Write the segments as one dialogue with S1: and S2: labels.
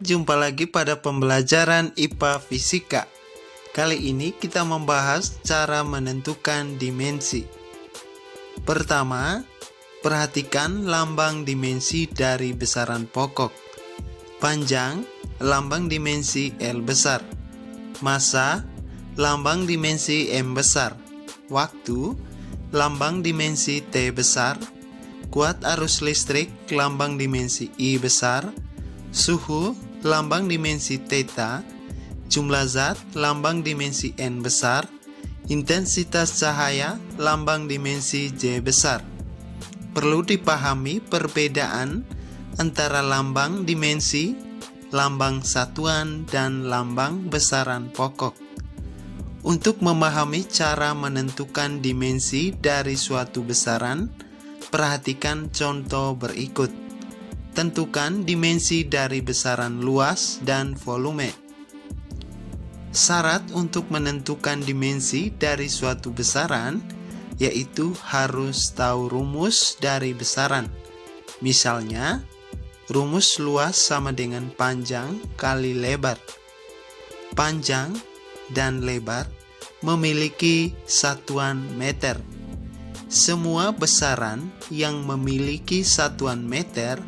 S1: jumpa lagi pada pembelajaran IPA Fisika. Kali ini kita membahas cara menentukan dimensi. Pertama, perhatikan lambang dimensi dari besaran pokok. Panjang, lambang dimensi L besar. Massa, lambang dimensi M besar. Waktu, lambang dimensi T besar. Kuat arus listrik, lambang dimensi I besar. Suhu, lambang dimensi theta. Jumlah zat, lambang dimensi N besar. Intensitas cahaya, lambang dimensi J besar. Perlu dipahami perbedaan antara lambang dimensi, lambang satuan, dan lambang besaran pokok. Untuk memahami cara menentukan dimensi dari suatu besaran, perhatikan contoh berikut. Tentukan dimensi dari besaran luas dan volume. Syarat untuk menentukan dimensi dari suatu besaran yaitu harus tahu rumus dari besaran. Misalnya, rumus luas sama dengan panjang kali lebar. Panjang dan lebar memiliki satuan meter. Semua besaran yang memiliki satuan meter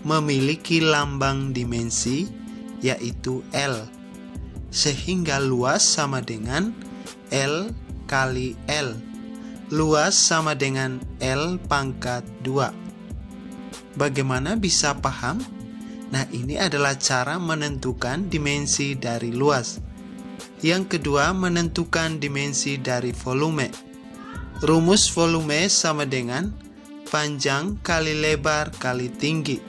S1: memiliki lambang dimensi yaitu L, sehingga luas sama dengan L kali L. Luas sama dengan L pangkat 2. Bagaimana bisa paham? Nah, ini adalah cara menentukan dimensi dari luas. Yang kedua, menentukan dimensi dari volume. Rumus volume sama dengan panjang kali lebar kali tinggi.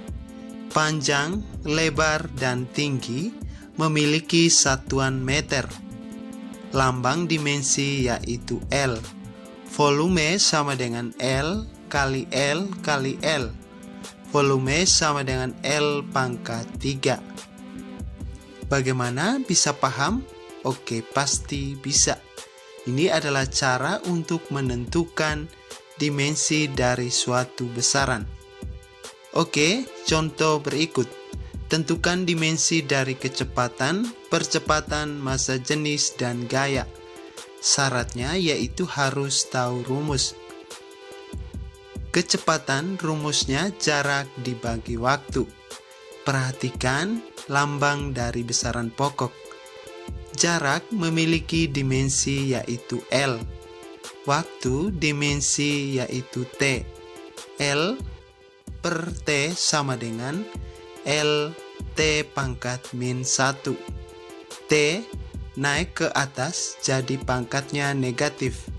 S1: Panjang, lebar, dan tinggi memiliki satuan meter. Lambang dimensi yaitu L. Volume sama dengan L kali L kali L. Volume sama dengan L pangkat 3. Bagaimana bisa paham? Oke, pasti bisa. Ini adalah cara untuk menentukan dimensi dari suatu besaran. Oke, contoh berikut. Tentukan dimensi dari kecepatan, percepatan, massa jenis, dan gaya. Syaratnya yaitu harus tahu rumus. Kecepatan rumusnya jarak dibagi waktu. Perhatikan lambang dari besaran pokok. Jarak memiliki dimensi yaitu L. Waktu dimensi yaitu T. L per T sama dengan L T pangkat min 1. T naik ke atas jadi pangkatnya negatif.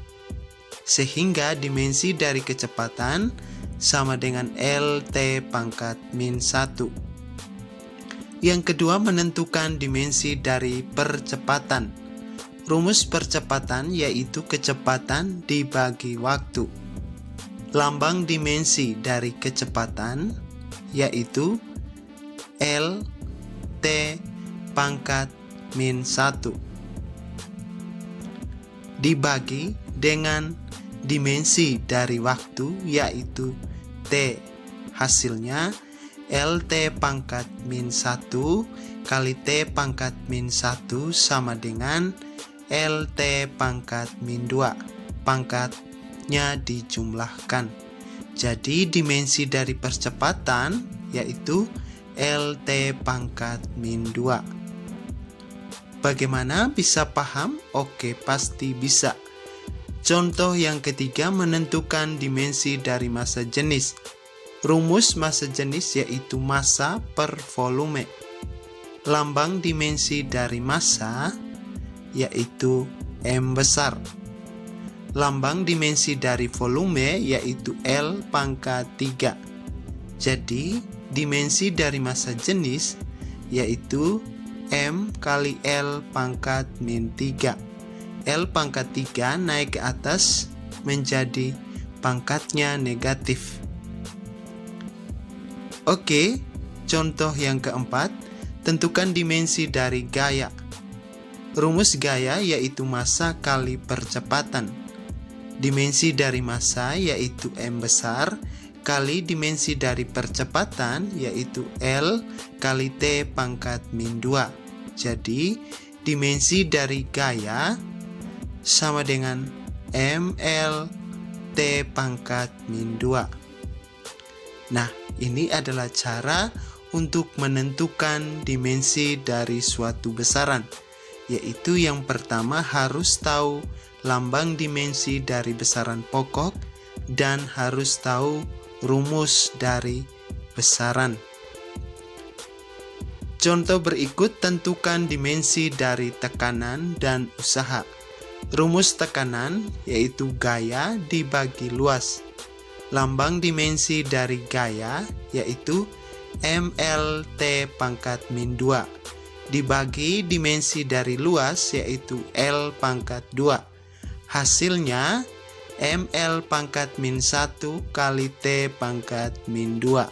S1: Sehingga dimensi dari kecepatan sama dengan L T pangkat min 1. Yang kedua, menentukan dimensi dari percepatan. Rumus percepatan yaitu kecepatan dibagi waktu. Lambang dimensi dari kecepatan yaitu L T pangkat min 1 dibagi dengan dimensi dari waktu yaitu T. Hasilnya L T pangkat min 1 kali T pangkat min 1 sama dengan L T pangkat min 2. Pangkatnya dijumlahkan. Jadi dimensi dari percepatan yaitu L T pangkat min 2. Bagaimana bisa paham? Oke, pasti bisa. Contoh yang ketiga, menentukan dimensi dari massa jenis. Rumus massa jenis yaitu massa per volume. Lambang dimensi dari massa yaitu M besar. Lambang dimensi dari volume yaitu L pangkat 3. Jadi, dimensi dari massa jenis yaitu M kali L pangkat min 3. L pangkat 3 naik ke atas menjadi pangkatnya negatif. Oke, contoh yang keempat, tentukan dimensi dari gaya. Rumus gaya yaitu massa kali percepatan. Dimensi dari massa yaitu M besar kali dimensi dari percepatan, yaitu L kali T pangkat min 2. Jadi, dimensi dari gaya sama dengan ml T pangkat min 2. Nah, ini adalah cara untuk menentukan dimensi dari suatu besaran, yaitu yang pertama harus tahu lambang dimensi dari besaran pokok dan harus tahu rumus dari besaran. Contoh berikut, tentukan dimensi dari tekanan dan usaha. Rumus tekanan yaitu gaya dibagi luas. Lambang dimensi dari gaya yaitu mLT pangkat min 2 dibagi dimensi dari luas yaitu L pangkat 2. Hasilnya ml pangkat min 1 kali T pangkat min 2.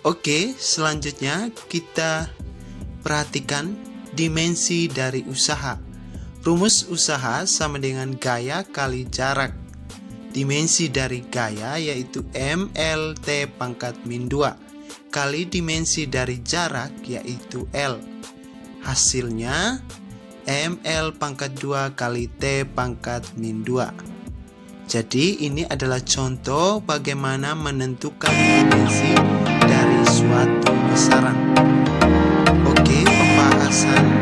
S1: Oke, selanjutnya kita perhatikan dimensi dari usaha. Rumus usaha sama dengan gaya kali jarak. Dimensi dari gaya yaitu mLT pangkat min 2 kali dimensi dari jarak yaitu L. Hasilnya ml pangkat 2 kali T pangkat min 2. Jadi ini adalah contoh bagaimana menentukan dimensi dari suatu besaran. Oke, pembahasan